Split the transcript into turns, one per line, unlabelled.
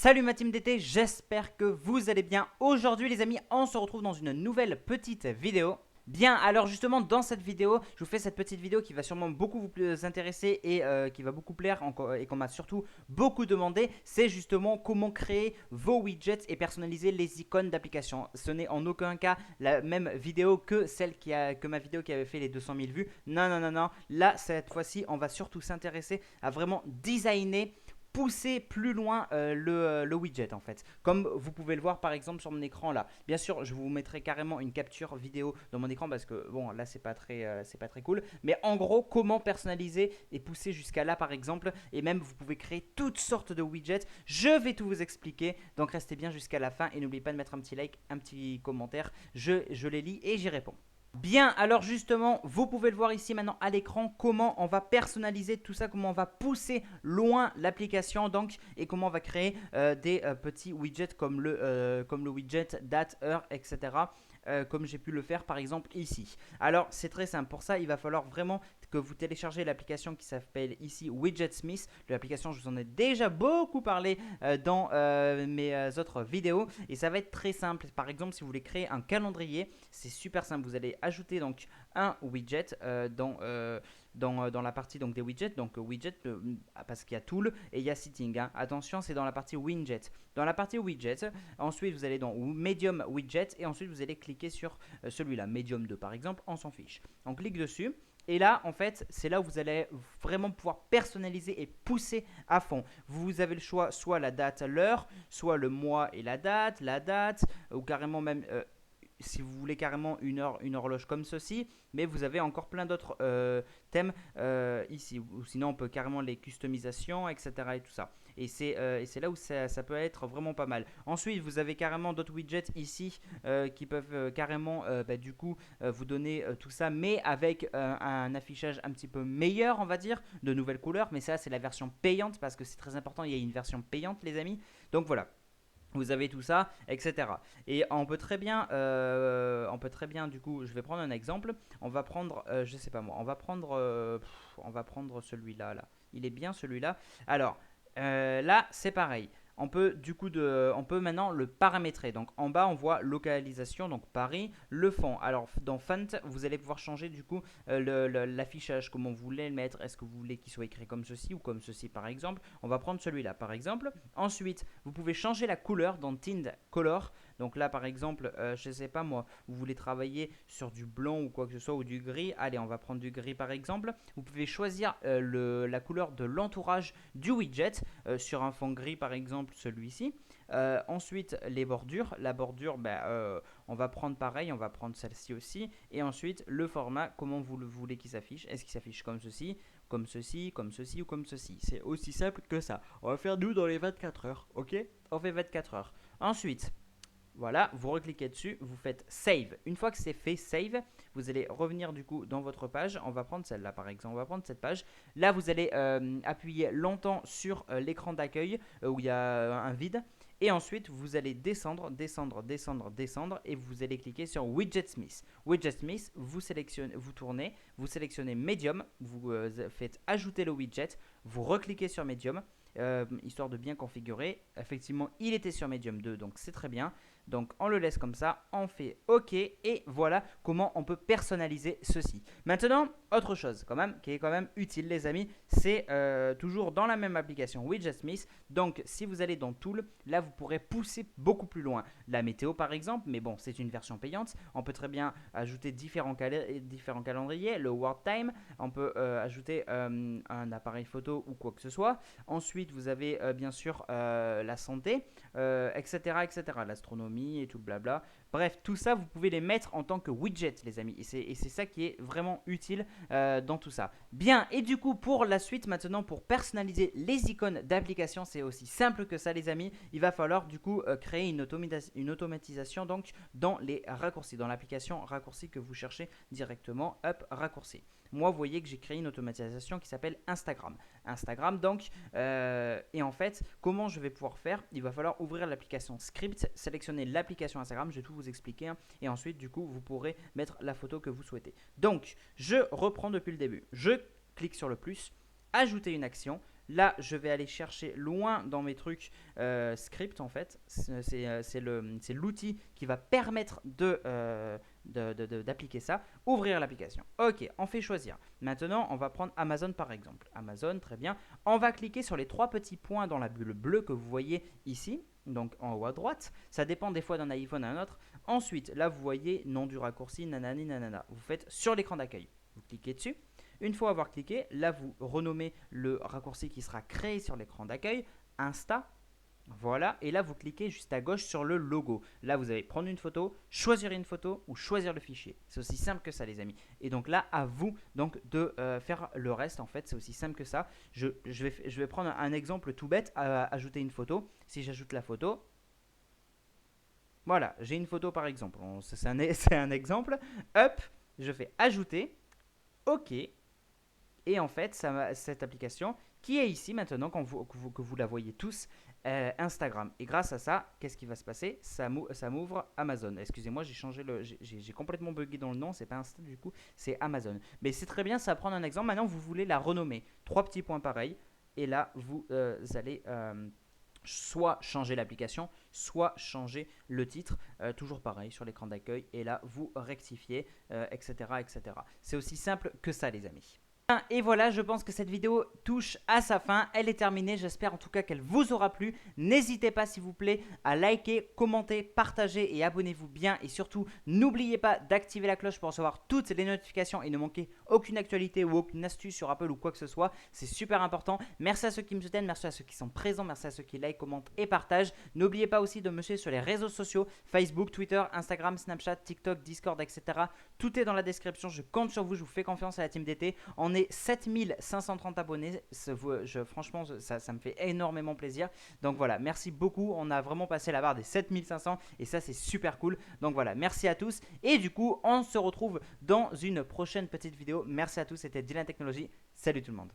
Salut ma team d'été, j'espère que vous allez bien. Aujourd'hui les amis, on se retrouve dans une nouvelle petite vidéo. Bien, alors justement dans cette vidéo, je vous fais cette petite vidéo qui va sûrement beaucoup vous intéresser et qui va beaucoup plaire et qu'on m'a surtout beaucoup demandé. C'est justement comment créer vos widgets et personnaliser les icônes d'application. Ce n'est en aucun cas la même vidéo que que ma vidéo qui avait fait les 200 000 vues. Non, non, non, non. Là, cette fois-ci, on va surtout s'intéresser à vraiment designer, pousser plus loin le widget en fait. Comme vous pouvez le voir par exemple sur mon écran là. Bien sûr, je vous mettrai carrément une capture vidéo dans mon écran parce que bon là c'est pas très cool. Mais en gros, comment personnaliser et pousser jusqu'à là par exemple. Et même vous pouvez créer toutes sortes de widgets. Je vais tout vous expliquer. Donc restez bien jusqu'à la fin et n'oubliez pas de mettre un petit like, un petit commentaire. Je les lis et j'y réponds. Bien, alors justement, vous pouvez le voir ici maintenant à l'écran, comment on va personnaliser tout ça, comment on va pousser loin l'application donc, et comment on va créer des petits widgets comme le widget date, heure, etc. Comme j'ai pu le faire par exemple ici. Alors c'est très simple, pour ça il va falloir vraiment que vous téléchargez l'application qui s'appelle ici Widgetsmith. L'application, je vous en ai déjà beaucoup parlé dans mes autres vidéos et ça va être très simple. Par exemple, si vous voulez créer un calendrier, c'est super simple. Vous allez ajouter donc un widget dans la partie donc, des widgets. Donc widget parce qu'il y a tool et il y a setting. Hein. Attention, c'est dans la partie widget. Dans la partie widget, ensuite vous allez dans medium widget et ensuite vous allez cliquer sur celui-là, medium 2 par exemple, on s'en fiche. On clique dessus. Et là, en fait, c'est là où vous allez vraiment pouvoir personnaliser et pousser à fond. Vous avez le choix, soit la date, l'heure, soit le mois et la date, ou carrément même si vous voulez carrément une horloge comme ceci, mais vous avez encore plein d'autres thèmes ici. Ou sinon, on peut carrément les customisations, etc. et tout ça. Et c'est là où ça peut être vraiment pas mal. Ensuite, vous avez carrément d'autres widgets ici qui peuvent carrément du coup vous donner tout ça, mais avec un affichage un petit peu meilleur, on va dire, de nouvelles couleurs. Mais ça, c'est la version payante parce que c'est très important. Il y a une version payante, les amis. Donc voilà. Vous avez tout ça, etc. Et on peut très bien, du coup, je vais prendre un exemple. On va prendre, je sais pas moi, on va prendre celui-là, là. Il est bien celui-là. Alors, là, c'est pareil. On peut maintenant le paramétrer. Donc en bas, on voit localisation, donc Paris, le fond. Alors dans font, vous allez pouvoir changer du coup l'affichage, comment vous voulez le mettre. Est-ce que vous voulez qu'il soit écrit comme ceci ou comme ceci par exemple. On va prendre celui-là par exemple. Ensuite, vous pouvez changer la couleur dans Tint Color. Donc là, par exemple, je ne sais pas moi, vous voulez travailler sur du blanc ou quoi que ce soit, ou du gris. Allez, on va prendre du gris par exemple. Vous pouvez choisir la couleur de l'entourage du widget sur un fond gris par exemple, celui-ci. Ensuite, les bordures. La bordure, on va prendre pareil, on va prendre celle-ci aussi. Et ensuite, le format, comment vous le voulez qu'il s'affiche. Est-ce qu'il s'affiche comme ceci, comme ceci, comme ceci ou comme ceci. C'est aussi simple que ça. On va faire nous dans les 24 heures, ok? On fait 24 heures. Ensuite, voilà, vous recliquez dessus, vous faites Save. Une fois que c'est fait Save, vous allez revenir du coup dans votre page. On va prendre celle-là par exemple, on va prendre cette page. Là, vous allez appuyer longtemps sur l'écran d'accueil où il y a un vide. Et ensuite, vous allez descendre, descendre, descendre, descendre et vous allez cliquer sur Widgetsmith. Widgetsmith, vous tournez, vous sélectionnez Medium, vous faites ajouter le widget, vous recliquez sur Medium. Histoire de bien configurer. Effectivement, il était sur Medium 2, donc c'est très bien. Donc on le laisse comme ça, on fait OK et voilà comment on peut personnaliser ceci. Maintenant, autre chose quand même qui est quand même utile les amis, c'est toujours dans la même application Widgetsmith. Donc si vous allez dans Tool, là vous pourrez pousser beaucoup plus loin. La météo par exemple, mais bon c'est une version payante. On peut très bien ajouter différents calendriers, le World Time, on peut ajouter un appareil photo ou quoi que ce soit. Ensuite vous avez bien sûr la santé, etc. etc. L'astronomie et tout le blabla. Bref, tout ça, vous pouvez les mettre en tant que widget, les amis. Et c'est ça qui est vraiment utile dans tout ça. Bien, et du coup, pour la suite, maintenant, pour personnaliser les icônes d'application, c'est aussi simple que ça, les amis. Il va falloir, du coup, créer une automatisation donc, dans les raccourcis, dans l'application raccourci que vous cherchez directement. Hop, raccourci. Moi, vous voyez que j'ai créé une automatisation qui s'appelle Instagram. Instagram, donc, et en fait, comment je vais pouvoir faire? Il va falloir ouvrir l'application Script, sélectionner l'application Instagram, je vais tout vous expliquer, hein, et ensuite, du coup, vous pourrez mettre la photo que vous souhaitez. Donc, je reprends depuis le début. Je clique sur le plus, ajouter une action. Là, je vais aller chercher loin dans mes trucs script en fait. C'est l'outil qui va permettre d'appliquer ça. Ouvrir l'application. Ok, on fait choisir. Maintenant, on va prendre Amazon par exemple. Amazon, très bien. On va cliquer sur les 3 petits points dans la bulle bleue que vous voyez ici. Donc en haut à droite. Ça dépend des fois d'un iPhone à un autre. Ensuite, là, vous voyez nom du raccourci, nanani, nanana. Vous faites sur l'écran d'accueil. Vous cliquez dessus. Une fois avoir cliqué, là, vous renommez le raccourci qui sera créé sur l'écran d'accueil, Insta. Voilà, et là vous cliquez juste à gauche sur le logo. Là vous allez prendre une photo, choisir une photo ou choisir le fichier. C'est aussi simple que ça les amis. Et donc là à vous donc de faire le reste en fait, c'est aussi simple que ça. Je vais prendre un exemple tout bête, ajouter une photo. Si j'ajoute la photo, voilà, j'ai une photo par exemple. C'est un exemple. Hop, je fais ajouter, ok. Et en fait, cette application qui est ici maintenant, que vous la voyez tous, Instagram. Et grâce à ça, qu'est-ce qui va se passer? Ça m'ouvre Amazon. Excusez-moi, j'ai complètement bugué dans le nom. C'est pas Insta du coup, c'est Amazon. Mais c'est très bien, ça va prendre un exemple. Maintenant, vous voulez la renommer. 3 petits points pareils. Et là, vous allez soit changer l'application, soit changer le titre, toujours pareil sur l'écran d'accueil, et là vous rectifiez, etc., etc. C'est aussi simple que ça les amis. Et voilà, je pense que cette vidéo touche à sa fin, elle est terminée, j'espère en tout cas qu'elle vous aura plu. N'hésitez pas s'il vous plaît à liker, commenter, partager et abonnez-vous bien. Et surtout, n'oubliez pas d'activer la cloche pour recevoir toutes les notifications et ne manquer aucune actualité ou aucune astuce sur Apple ou quoi que ce soit. C'est super important. Merci à ceux qui me soutiennent, merci à ceux qui sont présents, merci à ceux qui like, commentent et partagent. N'oubliez pas aussi de me suivre sur les réseaux sociaux, Facebook, Twitter, Instagram, Snapchat, TikTok, Discord, etc. Tout est dans la description, je compte sur vous, je vous fais confiance à la team d'été. On est 7530 abonnés, franchement ça me fait énormément plaisir. Donc voilà, merci beaucoup, on a vraiment passé la barre des 7500 et ça c'est super cool. Donc voilà, merci à tous et du coup on se retrouve dans une prochaine petite vidéo. Merci à tous, c'était Dylan Technologies, salut tout le monde.